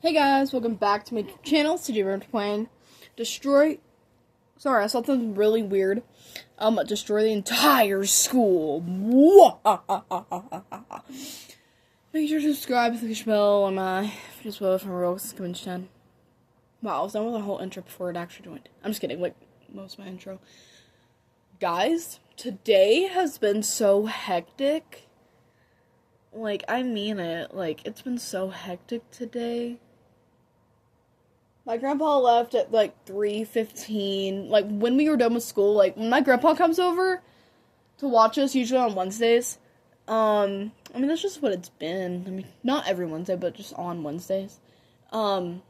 Hey guys, welcome back to my channel. Today we're playing I saw something really weird. Destroy the entire school. Make sure to subscribe to the bell on my just well from Roblox coming 10. Wow, I was done with the whole intro before it actually joined. I'm just kidding, like most of my intro. Guys, today has been so hectic. Like, I mean it. Like, it's been so hectic today. My grandpa left at, 3:15. Like, when we were done with school, like, when my grandpa comes over to watch us, usually on Wednesdays, that's just what it's been. I mean, not every Wednesday, but just on Wednesdays. When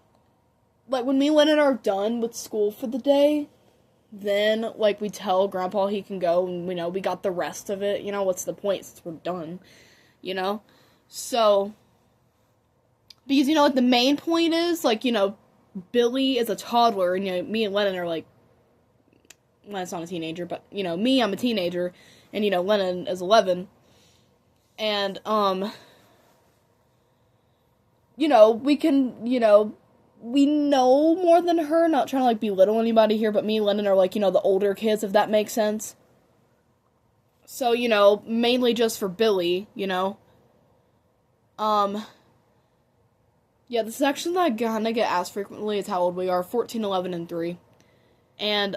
me and Lennon are done with school for the day, then, we tell grandpa he can go, and, we got the rest of it. What's the point since we're done? So, because, the main point is, Billy is a toddler, and, me and Lennon are, Lennon's not a teenager, but, me, I'm a teenager, and, Lennon is 11, and, we can, we know more than her, not trying to, belittle anybody here, but me and Lennon are, the older kids, if that makes sense. So, mainly just for Billy, Yeah, this is actually I kind of get asked frequently is how old we are, 14, 11, and 3. And,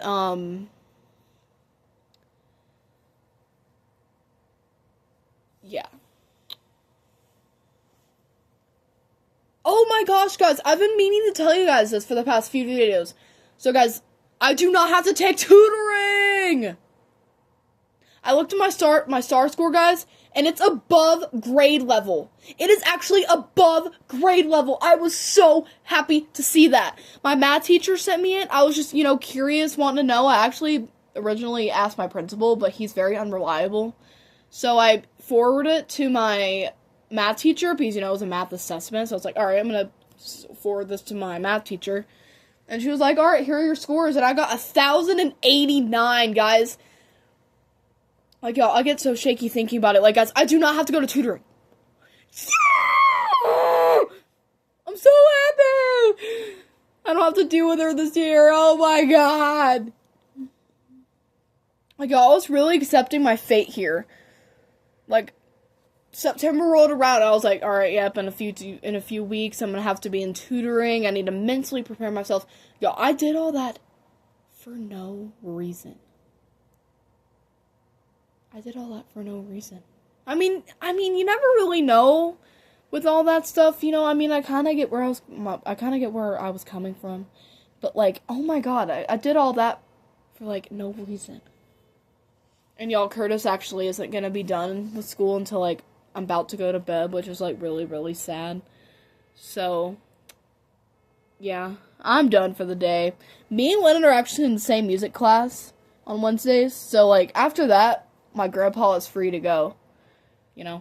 yeah. Oh my gosh, guys, I've been meaning to tell you guys this for the past few videos. So, guys, I do not have to take tutoring! I looked at my star score, guys, and it's above grade level. It is actually above grade level. I was so happy to see that. My math teacher sent me it. I was just, curious, wanting to know. I actually originally asked my principal, but he's very unreliable. So I forwarded it to my math teacher because, it was a math assessment. So I was like, all right, I'm going to forward this to my math teacher. And she was like, all right, here are your scores. And I got 1,089, guys. Y'all, I get so shaky thinking about it. Guys, I do not have to go to tutoring. Yeah! I'm so happy! I don't have to deal with her this year. Oh my god. Y'all, I was really accepting my fate here. September rolled around, I was like, alright, yep, in a few weeks, I'm gonna have to be in tutoring. I need to mentally prepare myself. Y'all, I did all that for no reason. I did all that for no reason. I mean, you never really know with all that stuff, I kind of get where I was coming from. But, oh my god, I did all that for, no reason. And y'all, Curtis actually isn't gonna be done with school until, I'm about to go to bed, which is, really, really sad. So, yeah, I'm done for the day. Me and Lennon are actually in the same music class on Wednesdays, so, after that, my grandpa is free to go, Yeah,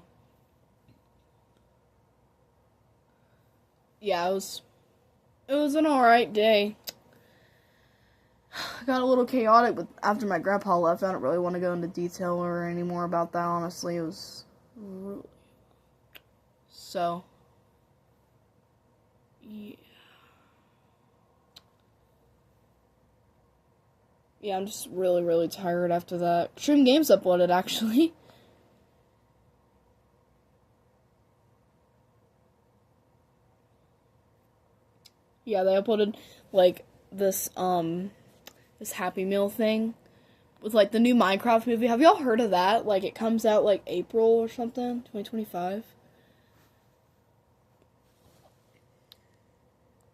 it was an alright day. I got a little chaotic after my grandpa left. I don't really want to go into detail or any more about that, honestly. It was really... So, yeah. Yeah, I'm just really, really tired after that. Stream Games uploaded, actually. Yeah, they uploaded, this Happy Meal thing with, the new Minecraft movie. Have y'all heard of that? It comes out, April or something, 2025.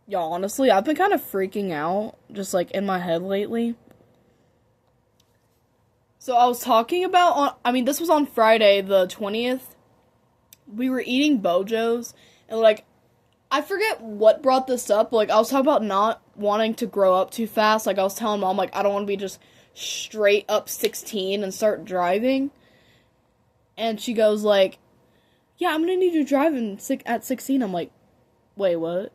Y'all, honestly, I've been kind of freaking out, just, in my head lately. So I was talking about, this was on Friday, the 20th, we were eating Bojo's, and, I forget what brought this up, I was talking about not wanting to grow up too fast, I was telling Mom, I don't want to be just straight up 16 and start driving, and she goes, yeah, I'm gonna need you driving at 16, I'm like, wait, what?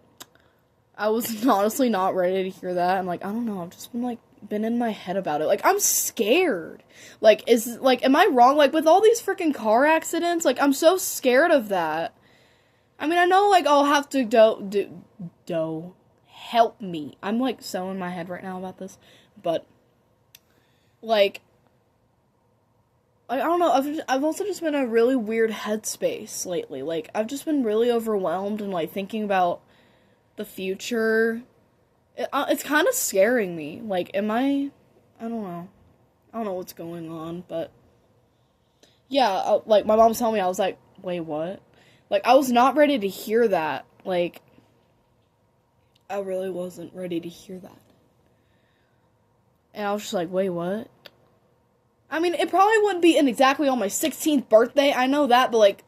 I was honestly not ready to hear that, I'm I don't know, I've just been in my head about it. I'm scared. Am I wrong? With all these freaking car accidents, I'm so scared of that. I mean, I know, I'll have to dough. Help me. I'm, like, so in my head right now about this. But, like, I don't know, I've also just been in a really weird headspace lately. Like, I've just been really overwhelmed and, like, thinking about the future. It's kind of scaring me. Like, I don't know. I don't know what's going on, but yeah, like, my mom was telling me, I was like, wait, what? Like, I was not ready to hear that. Like, I really wasn't ready to hear that. And I was just like, wait, what? I mean, it probably wouldn't be exactly on my 16th birthday, I know that, but, like,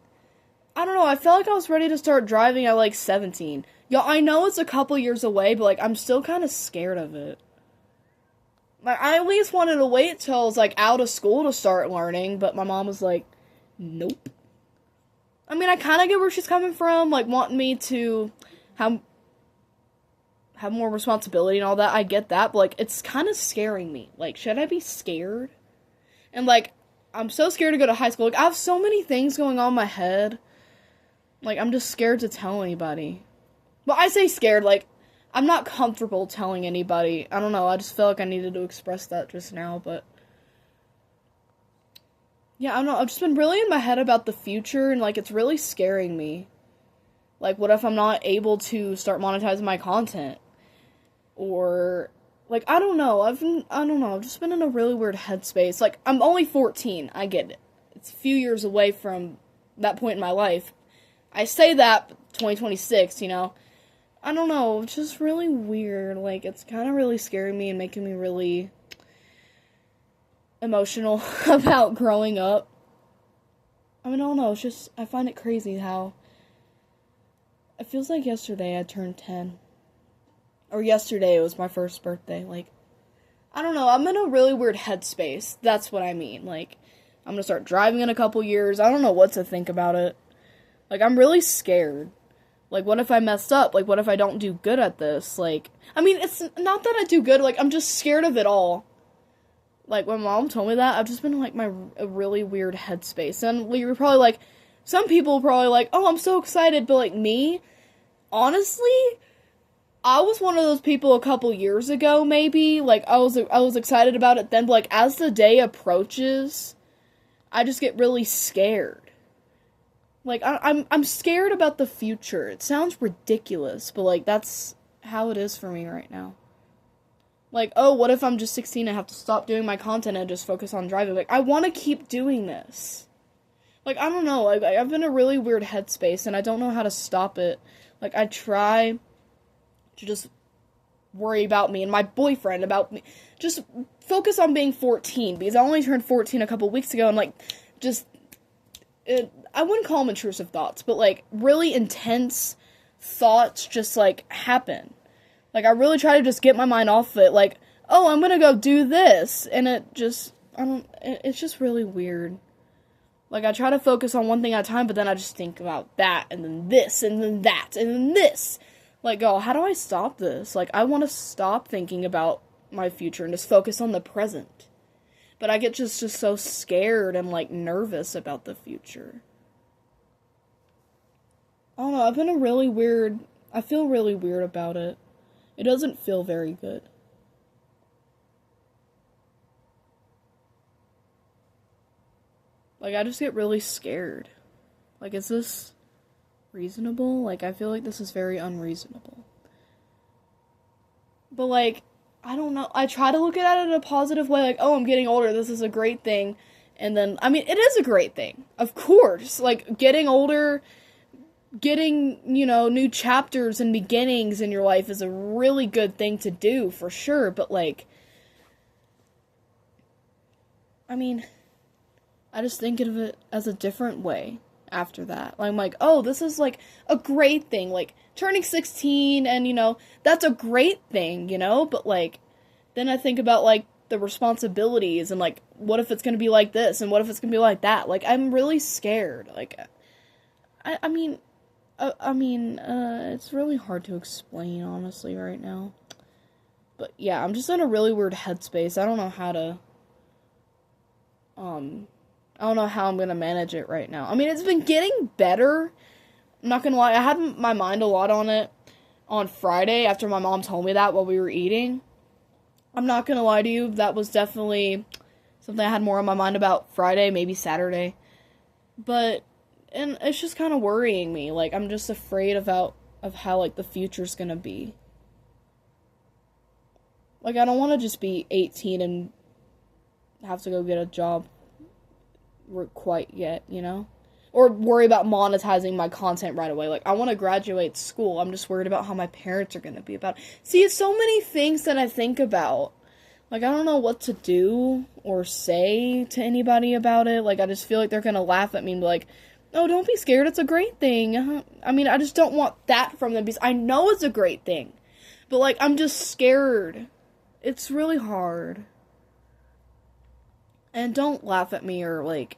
I don't know, I felt like I was ready to start driving at, like, 17. Yo, I know it's a couple years away, but, like, I'm still kind of scared of it. Like, I at least wanted to wait till I was, like, out of school to start learning, but my mom was like, nope. I mean, I kind of get where she's coming from, like, wanting me to have more responsibility and all that. I get that, but, like, it's kind of scaring me. Like, should I be scared? And, like, I'm so scared to go to high school. Like, I have so many things going on in my head. Like, I'm just scared to tell anybody. But I say scared, like, I'm not comfortable telling anybody. I don't know, I just felt like I needed to express that just now, but yeah, I don't know, I've just been really in my head about the future, and, like, it's really scaring me. Like, what if I'm not able to start monetizing my content? Or, like, I don't know, I've just been in a really weird headspace. Like, I'm only 14, I get it. It's a few years away from that point in my life. I say that, 2026, you know? I don't know, it's just really weird. Like, it's kind of really scaring me and making me really emotional about growing up. I mean, I don't know, it's just, I find it crazy how it feels like yesterday I turned 10. Or yesterday it was my first birthday. Like, I don't know, I'm in a really weird headspace. That's what I mean. Like, I'm gonna start driving in a couple years. I don't know what to think about it. Like, I'm really scared. Like, what if I messed up? Like, what if I don't do good at this? Like, I mean, it's not that I do good. Like, I'm just scared of it all. Like, when Mom told me that, I've just been in, like, a really weird headspace. And you're probably, like, some people are probably, like, oh, I'm so excited. But, like, me, honestly, I was one of those people a couple years ago, maybe. Like, I was excited about it then. But, like, as the day approaches, I just get really scared. Like, I'm scared about the future. It sounds ridiculous, but, like, that's how it is for me right now. Like, oh, what if I'm just 16 and I have to stop doing my content and just focus on driving? Like, I want to keep doing this. Like, I don't know. Like, I've been in a really weird headspace, and I don't know how to stop it. Like, I try to just worry about me and my boyfriend, about me. Just focus on being 14, because I only turned 14 a couple weeks ago, and, like, just... I wouldn't call them intrusive thoughts, but, like, really intense thoughts just, like, happen. Like, I really try to just get my mind off of it, like, oh, I'm gonna go do this, and it's just really weird. Like, I try to focus on one thing at a time, but then I just think about that, and then this, and then that, and then this. Like, oh, how do I stop this? Like, I want to stop thinking about my future and just focus on the present. But I get just so scared and, like, nervous about the future. I don't know, I've been I feel really weird about it. It doesn't feel very good. Like, I just get really scared. Like, is this reasonable? Like, I feel like this is very unreasonable. But, like, I don't know. I try to look at it in a positive way, like, oh, I'm getting older, this is a great thing. And then, I mean, it is a great thing. Of course. Like, getting older, getting, you know, new chapters and beginnings in your life is a really good thing to do, for sure. But, like, I mean, I just think of it as a different way after that. I'm like, oh, this is, like, a great thing. Like, turning 16 and, you know, that's a great thing, you know? But, like, then I think about, like, the responsibilities and, like, what if it's gonna be like this and what if it's gonna be like that? Like, I'm really scared. Like, I mean, it's really hard to explain, honestly, right now. But, yeah, I'm just in a really weird headspace. I don't know how to, I don't know how I'm gonna manage it right now. I mean, it's been getting better. I'm not gonna lie, I had my mind a lot on it. on Friday after my mom told me that while we were eating. I'm not gonna lie to you, that was definitely something I had more on my mind about Friday, maybe Saturday. But, and it's just kind of worrying me. Like, I'm just afraid of how, like, the future's gonna be. Like, I don't want to just be 18 and have to go get a job quite yet, you know? Or worry about monetizing my content right away. Like, I want to graduate school. I'm just worried about how my parents are going to be about it. See, it's so many things that I think about. Like, I don't know what to do or say to anybody about it. Like, I just feel like they're going to laugh at me and be like, oh, don't be scared. It's a great thing. I mean, I just don't want that from them because I know it's a great thing. But, like, I'm just scared. It's really hard. And don't laugh at me or, like,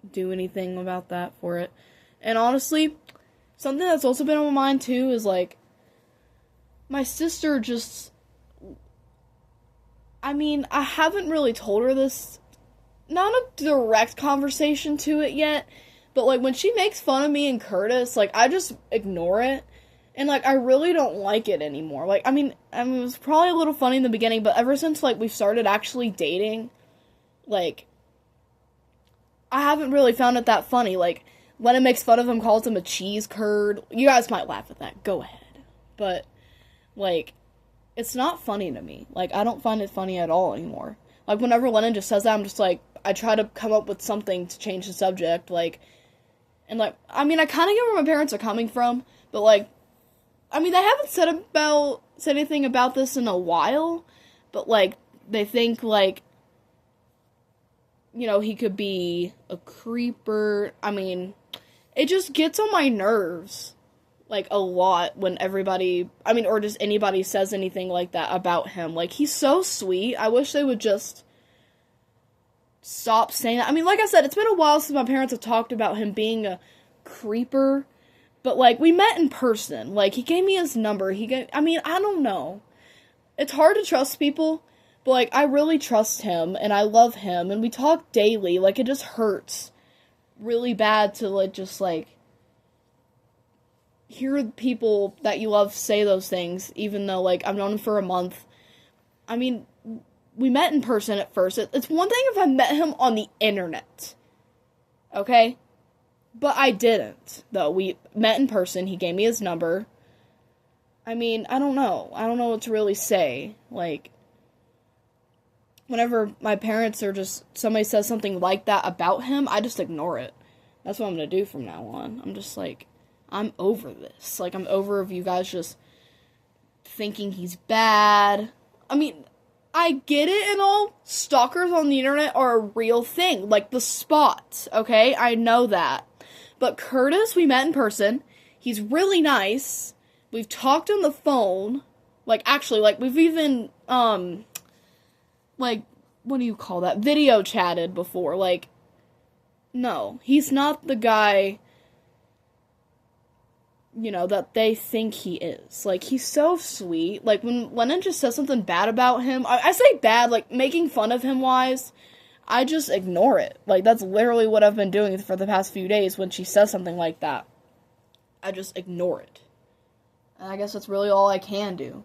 do anything about that for it. And honestly, something that's also been on my mind too is like my sister just, I mean, I haven't really told her this, not a direct conversation to it yet, but like when she makes fun of me and Curtis, like I just ignore it. And like I really don't like it anymore. Like I mean it was probably a little funny in the beginning, but ever since like we've started actually dating, like I haven't really found it that funny. Like, Lennon makes fun of him, calls him a cheese curd. You guys might laugh at that. Go ahead. But, like, it's not funny to me. Like, I don't find it funny at all anymore. Like, whenever Lennon just says that, I'm just like, I try to come up with something to change the subject. Like, and like, I mean, I kind of get where my parents are coming from. But, like, I mean, they haven't said anything about this in a while. But, like, they think, like, you know, he could be a creeper. I mean, it just gets on my nerves, like, a lot when everybody, I mean, or just anybody says anything like that about him. Like, he's so sweet. I wish they would just stop saying that. I mean, like I said, it's been a while since my parents have talked about him being a creeper, but, like, we met in person. Like, he gave me his number. I mean, I don't know. It's hard to trust people. But, like, I really trust him, and I love him, and we talk daily. Like, it just hurts really bad to, like, just, like, hear people that you love say those things, even though, like, I've known him for a month. I mean, we met in person at first. It's one thing if I met him on the internet, okay? But I didn't, though. We met in person. He gave me his number. I mean, I don't know. I don't know what to really say. Like, whenever my parents or just somebody says something like that about him, I just ignore it. That's what I'm going to do from now on. I'm just like, I'm over this. Like, I'm over of you guys just thinking he's bad. I mean, I get it and all. Stalkers on the internet are a real thing. Like, the Spot, okay? I know that. But Curtis, we met in person. He's really nice. We've talked on the phone. Like, actually, like, we've even, like, what do you call that? Video chatted before. Like, no. He's not the guy, you know, that they think he is. Like, he's so sweet. Like, when Lennon just says something bad about him, I say bad, like, making fun of him wise, I just ignore it. Like, that's literally what I've been doing for the past few days when she says something like that. I just ignore it. And I guess that's really all I can do.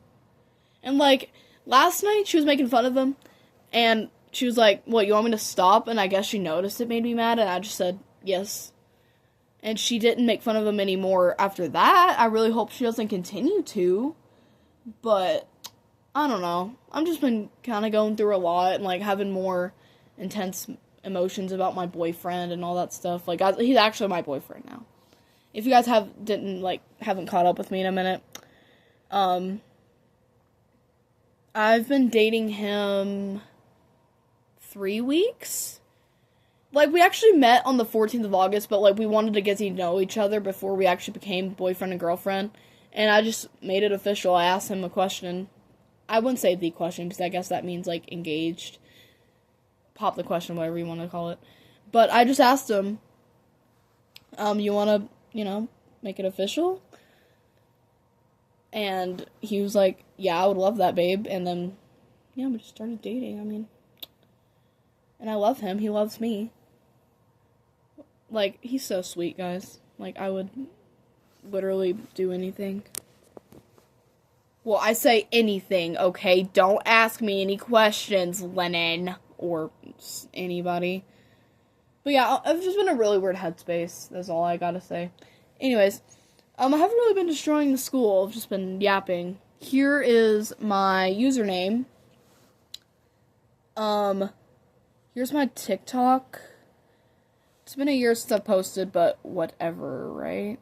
And, like, last night she was making fun of him. And she was like, what, you want me to stop? And I guess she noticed it made me mad, and I just said, yes. And she didn't make fun of him anymore after that. I really hope she doesn't continue to. But, I don't know. I've just been kind of going through a lot and, like, having more intense emotions about my boyfriend and all that stuff. Like, he's actually my boyfriend now. If you guys haven't caught up with me in a minute, I've been dating him 3 weeks. Like, we actually met on the 14th of August, but, like, we wanted to get to know each other before we actually became boyfriend and girlfriend, and I just made it official. I asked him a question. I wouldn't say the question, because I guess that means, like, engaged. Pop the question, whatever you want to call it. But I just asked him, you want to, you know, make it official? And he was like, yeah, I would love that, babe. And then, yeah, we just started dating. I mean, and I love him. He loves me. Like, he's so sweet, guys. Like, I would literally do anything. Well, I say anything, okay? Don't ask me any questions, Lennon, or anybody. But yeah, I've just been in a really weird headspace. That's all I gotta say. Anyways, I haven't really been destroying the school. I've just been yapping. Here is my username. Here's my TikTok. It's been a year since I've posted, but whatever, right?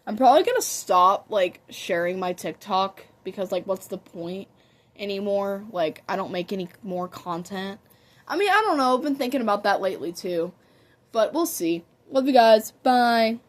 I'm probably gonna stop, like, sharing my TikTok, because, like, what's the point anymore? Like, I don't make any more content. I mean, I don't know, I've been thinking about that lately, too. But we'll see. Love you guys. Bye.